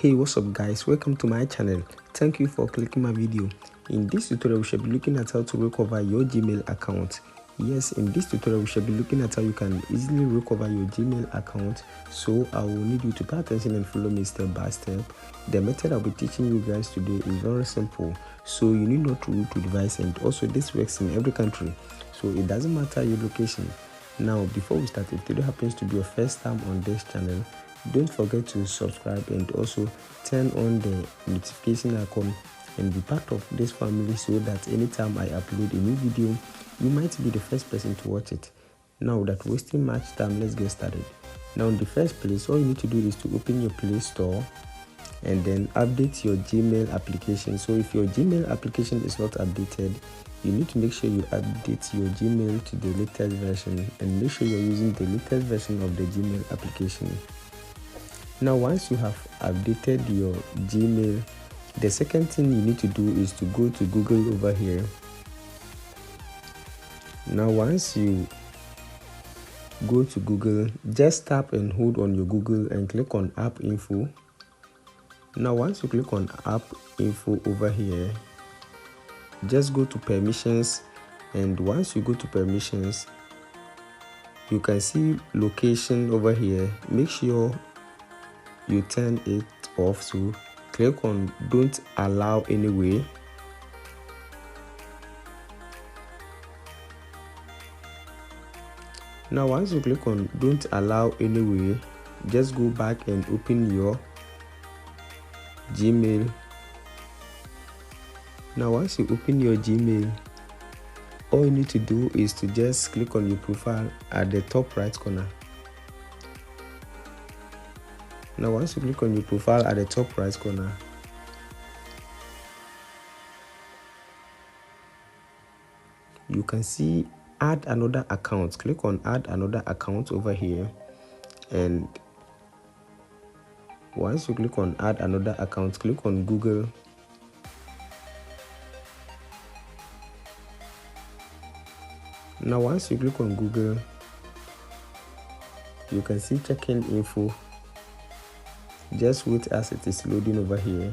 Hey, what's up guys, welcome to my channel. Thank you for clicking my video. In this tutorial we shall be looking at how to recover your Gmail account. Yes, in this tutorial we shall be looking at how you can easily recover your Gmail account. So I will need you to pay attention and follow me step by step. The method I'll be teaching you guys today is very simple, so you need not to root to device, and also this works in every country, so it doesn't matter your location. Now before we start, if today happens to be your first time on this channel, don't forget to subscribe and also turn on the notification icon and be part of this family, so that anytime I upload a new video, you might be the first person to watch it. Now without wasting much time, let's get started. Now in the first place, all you need to do is to open your Play Store and then update your Gmail application. So if your Gmail application is not updated, you need to make sure you update your Gmail to the latest version, and make sure you're using the latest version of the Gmail application. Now once you have updated your Gmail, the second thing you need to do is to go to Google over here. Now once you go to Google, just tap and hold on your Google and click on App Info. Now once you click on App Info over here, just go to Permissions, and once you go to Permissions, you can see Location over here. Make sure you turn it off, so click on Don't Allow Anyway. Now once you click on Don't Allow Anyway, just go back and open your Gmail. Now once you open your Gmail, all you need to do is to just click on your profile at the top right corner. Now once you click on your profile at the top right corner, you can see Add Another Account. Click on Add Another Account over here, and once you click on Add Another Account, click on Google. Now once you click on Google, you can see check-in info. Just wait as it is loading over here.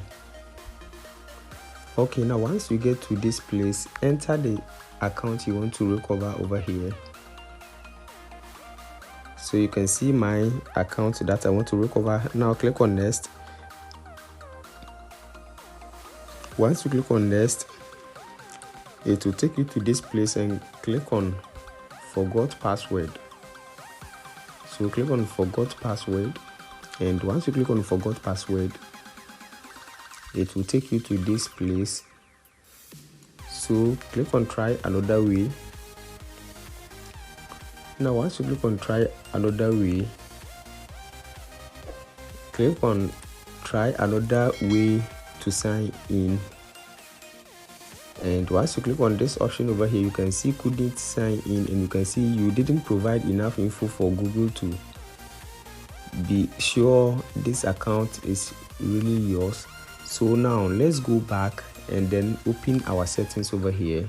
Okay, now once you get to this place, enter the account you want to recover over here. So you can see my account that I want to recover. Now click on Next. Once you click on Next, it will take you to this place and click on Forgot Password. So click on Forgot Password, and once you click on Forgot Password, it will take you to this place. So click on Try Another Way. Now once you click on Try Another Way, click on Try Another Way to sign in. And once you click on this option over here, you can see couldn't sign in, and you can see you didn't provide enough info for Google to be sure this account is really yours. So now let's go back and then open our settings over here.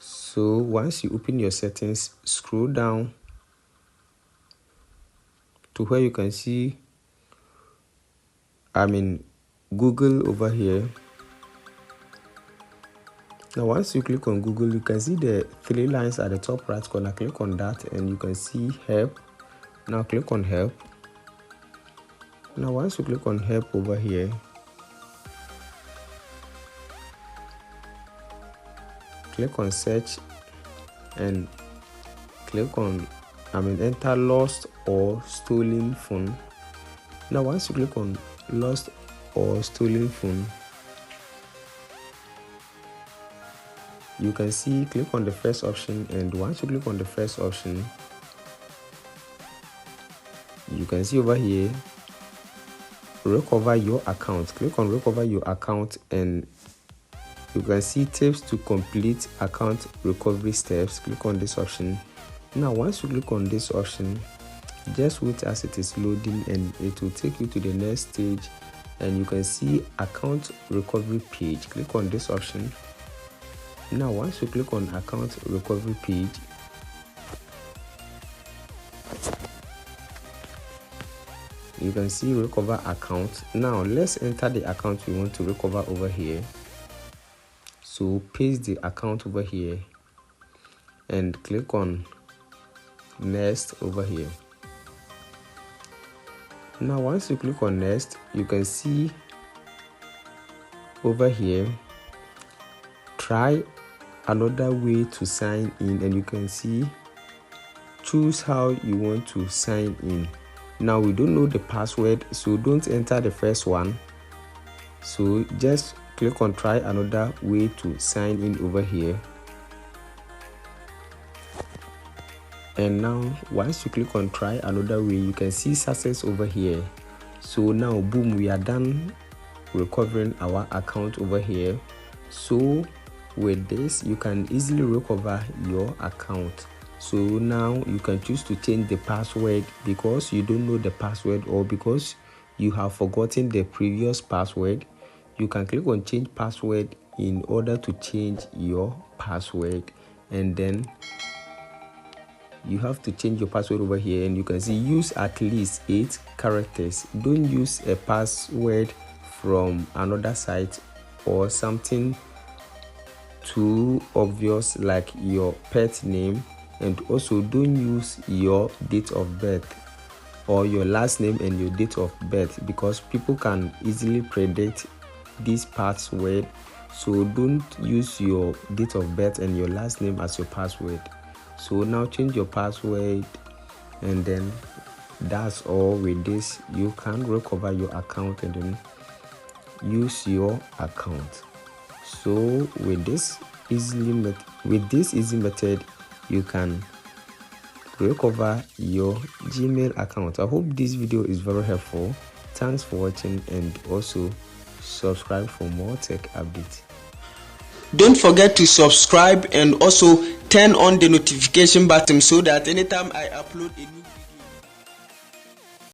So once you open your settings, scroll down to where you can see Google over here. Now once you click on Google, you can see the three lines at the top right corner. Click on that and you can see Help. Now click on Help. Now once you click on Help over here, click on Search and click on enter lost or stolen phone. Now once you click on lost or stolen phone, you can see click on the first option, and once you click on the first option, you can see over here Recover Your Account. Click on Recover Your Account, and you can see Tips to Complete Account Recovery Steps. Click on this option. Now once you click on this option, just wait as it is loading, and it will take you to the next stage, and you can see Account Recovery Page. Click on this option. Now once you click on Account Recovery Page, you can see recover account. Now let's enter the account we want to recover over here. So paste the account over here and click on next over here. Now once you click on next, you can see over here try another way to sign in, and you can see choose how you want to sign in. Now we don't know the password, so don't enter the first one. So just click on try another way to sign in over here. And now once you click on try another way, you can see success over here. So now boom, we are done recovering our account over here. So with this you can easily recover your account. So now you can choose to change the password because you don't know the password, or because you have forgotten the previous password. You can click on change password in order to change your password, and then you have to change your password over here, and you can see use at least 8 characters. Don't use a password from another site or something too obvious like your pet name, and also don't use your date of birth or your last name and your date of birth, because people can easily predict this password. So don't use your date of birth and your last name as your password. So now change your password, and then that's all. With this you can recover your account and then use your account. So with this easy method you can recover your Gmail account. I hope this video is very helpful. Thanks for watching, and also subscribe for more tech updates. Don't forget to subscribe and also turn on the notification button so that anytime I upload a new